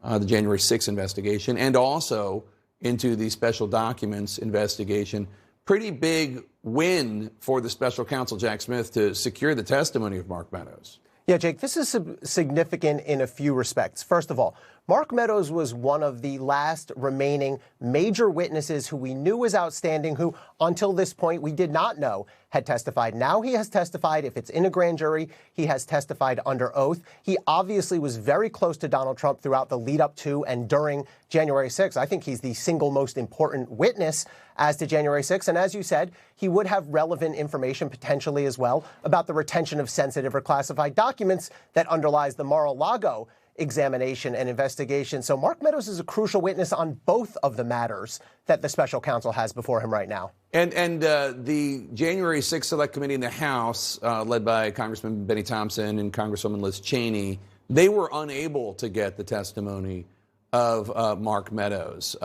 the January 6th investigation, and also into the special documents investigation. Pretty big win for the special counsel, Jack Smith, to secure the testimony of Mark Meadows. Yeah, Jake, this is significant in a few respects. First of all, Mark Meadows was one of the last remaining major witnesses who we knew was outstanding, who until this point we did not know had testified. Now he has testified. If it's in a grand jury, he has testified under oath. He obviously was very close to Donald Trump throughout the lead up to and during January 6th. I think he's the single most important witness as to January 6th. And as you said, he would have relevant information potentially as well about the retention of sensitive or classified documents that underlies the Mar-a-Lago examination and investigation. So Mark Meadows is a crucial witness on both of the matters that the special counsel has before him right now. And the January 6th Select Committee in the House, led by Congressman Benny Thompson and Congresswoman Liz Cheney, they were unable to get the testimony of Mark Meadows.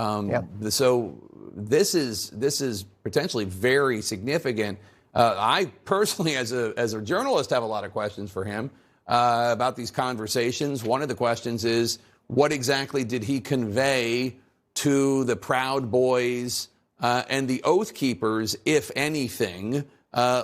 So this is potentially very significant. I personally, as a journalist, have a lot of questions for him about these conversations. One of the questions is, what exactly did he convey to the Proud Boys and the Oath Keepers, if anything,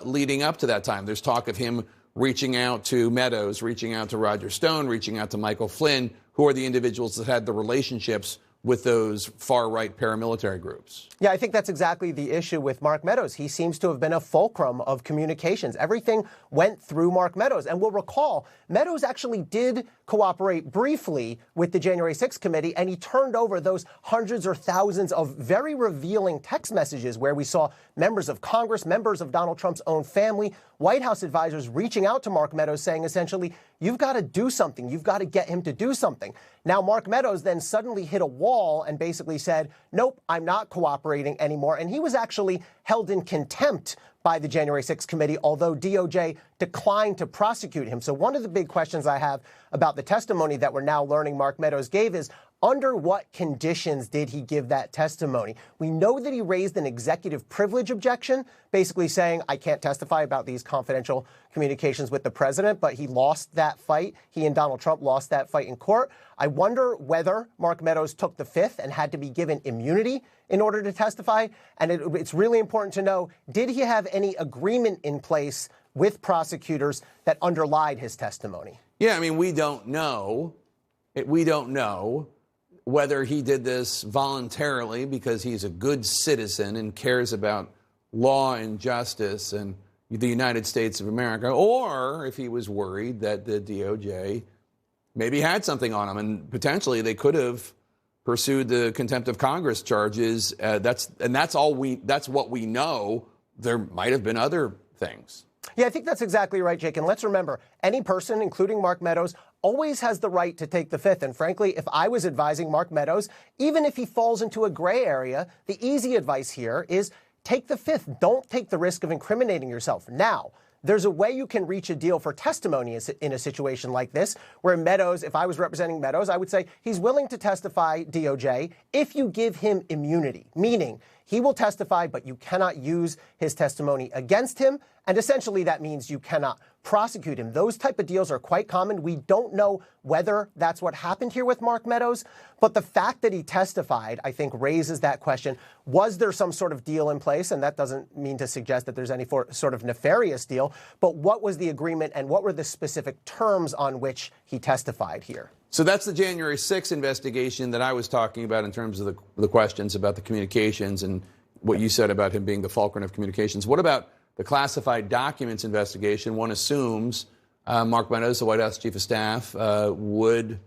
leading up to that time? There's talk of him reaching out to Meadows, reaching out to Roger Stone, reaching out to Michael Flynn, who are the individuals that had the relationships with those far-right paramilitary groups. Yeah, I think that's exactly the issue with Mark Meadows. He seems to have been a fulcrum of communications. Everything went through Mark Meadows. And we'll recall, Meadows actually did cooperate briefly with the January 6th committee, and he turned over those hundreds or thousands of very revealing text messages where we saw members of Congress, members of Donald Trump's own family, White House advisors reaching out to Mark Meadows saying essentially, you've got to do something. You've got to get him to do something. Now, Mark Meadows then suddenly hit a wall and basically said, nope, I'm not cooperating anymore. And he was actually held in contempt by the January 6th committee, although DOJ declined to prosecute him. So one of the big questions I have about the testimony that we're now learning Mark Meadows gave is, under what conditions did he give that testimony? We know that he raised an executive privilege objection, basically saying, I can't testify about these confidential communications with the president, but he lost that fight. He and Donald Trump lost that fight in court. I wonder whether Mark Meadows took the fifth and had to be given immunity in order to testify. And it's really important to know, did he have any agreement in place with prosecutors that underlied his testimony? Yeah, I mean, we don't know. We don't know whether he did this voluntarily because he's a good citizen and cares about law and justice and the United States of America, or if he was worried that the DOJ maybe had something on him, and potentially they could have pursued the contempt of Congress charges. That's what we know. There might have been other things. Yeah, I think that's exactly right, Jake. And let's remember, any person, including Mark Meadows, always has the right to take the fifth. And frankly, if I was advising Mark Meadows, even if he falls into a gray area, the easy advice here is take the fifth. Don't take the risk of incriminating yourself. Now, there's a way you can reach a deal for testimony in a situation like this, where Meadows, if I was representing Meadows, I would say he's willing to testify, DOJ, if you give him immunity, meaning he will testify, but you cannot use his testimony against him. And essentially that means you cannot prosecute him. Those type of deals are quite common. We don't know whether that's what happened here with Mark Meadows, but the fact that he testified, I think, raises that question. Was there some sort of deal in place? And that doesn't mean to suggest that there's any sort of nefarious deal, but what was the agreement and what were the specific terms on which he testified here? So that's the January 6th investigation that I was talking about in terms of the questions about the communications and what you said about him being the fulcrum of communications. What about the classified documents investigation? One assumes Mark Meadows, the White House Chief of Staff, would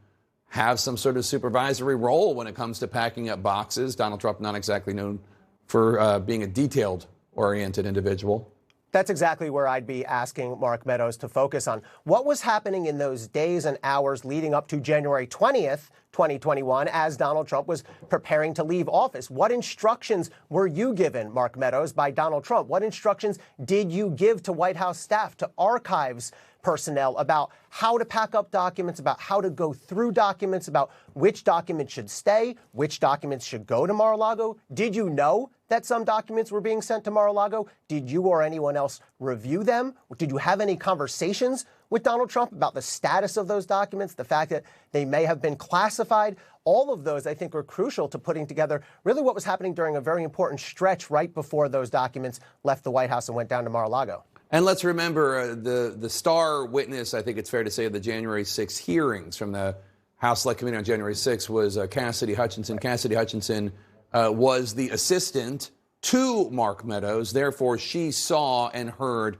have some sort of supervisory role when it comes to packing up boxes. Donald Trump, not exactly known for being a detailed-oriented individual. That's exactly where I'd be asking Mark Meadows to focus on. What was happening in those days and hours leading up to January 20th, 2021, as Donald Trump was preparing to leave office? What instructions were you given, Mark Meadows, by Donald Trump? What instructions did you give to White House staff, to archives personnel, about how to pack up documents, about how to go through documents, about which documents should stay, which documents should go to Mar-a-Lago? Did you know that some documents were being sent to Mar-a-Lago? Did you or anyone else review them? Did you have any conversations with Donald Trump about the status of those documents, the fact that they may have been classified. All of those, I think, were crucial to putting together really what was happening during a very important stretch right before those documents left the White House and went down to Mar-a-Lago. And let's remember the star witness, I think it's fair to say, of the January 6 hearings from the House Select Committee on January 6 was Cassidy Hutchinson. Cassidy Hutchinson was the assistant to Mark Meadows. Therefore, she saw and heard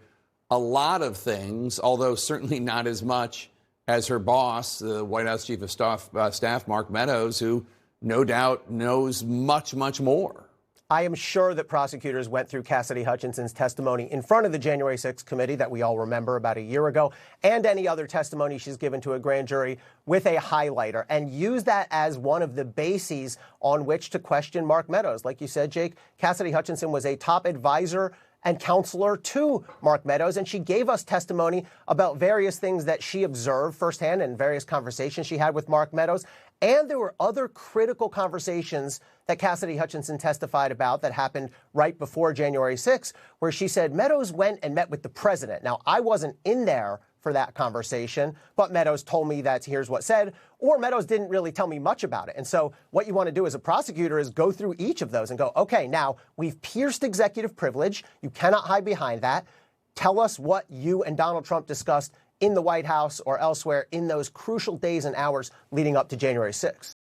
a lot of things, although certainly not as much as her boss, the White House Chief of Staff, Mark Meadows, who no doubt knows much, much more. I am sure that prosecutors went through Cassidy Hutchinson's testimony in front of the January 6th committee that we all remember about a year ago, and any other testimony she's given to a grand jury with a highlighter, and used that as one of the bases on which to question Mark Meadows. Like you said, Jake, Cassidy Hutchinson was a top advisor and counselor to Mark Meadows, and she gave us testimony about various things that she observed firsthand and various conversations she had with Mark Meadows. And there were other critical conversations that Cassidy Hutchinson testified about that happened right before January 6th, where she said Meadows went and met with the president. Now, I wasn't in there for that conversation, but Meadows told me that here's what said, or Meadows didn't really tell me much about it. And so what you want to do as a prosecutor is go through each of those and go, okay, now we've pierced executive privilege. You cannot hide behind that. Tell us what you and Donald Trump discussed in the White House or elsewhere in those crucial days and hours leading up to January 6th.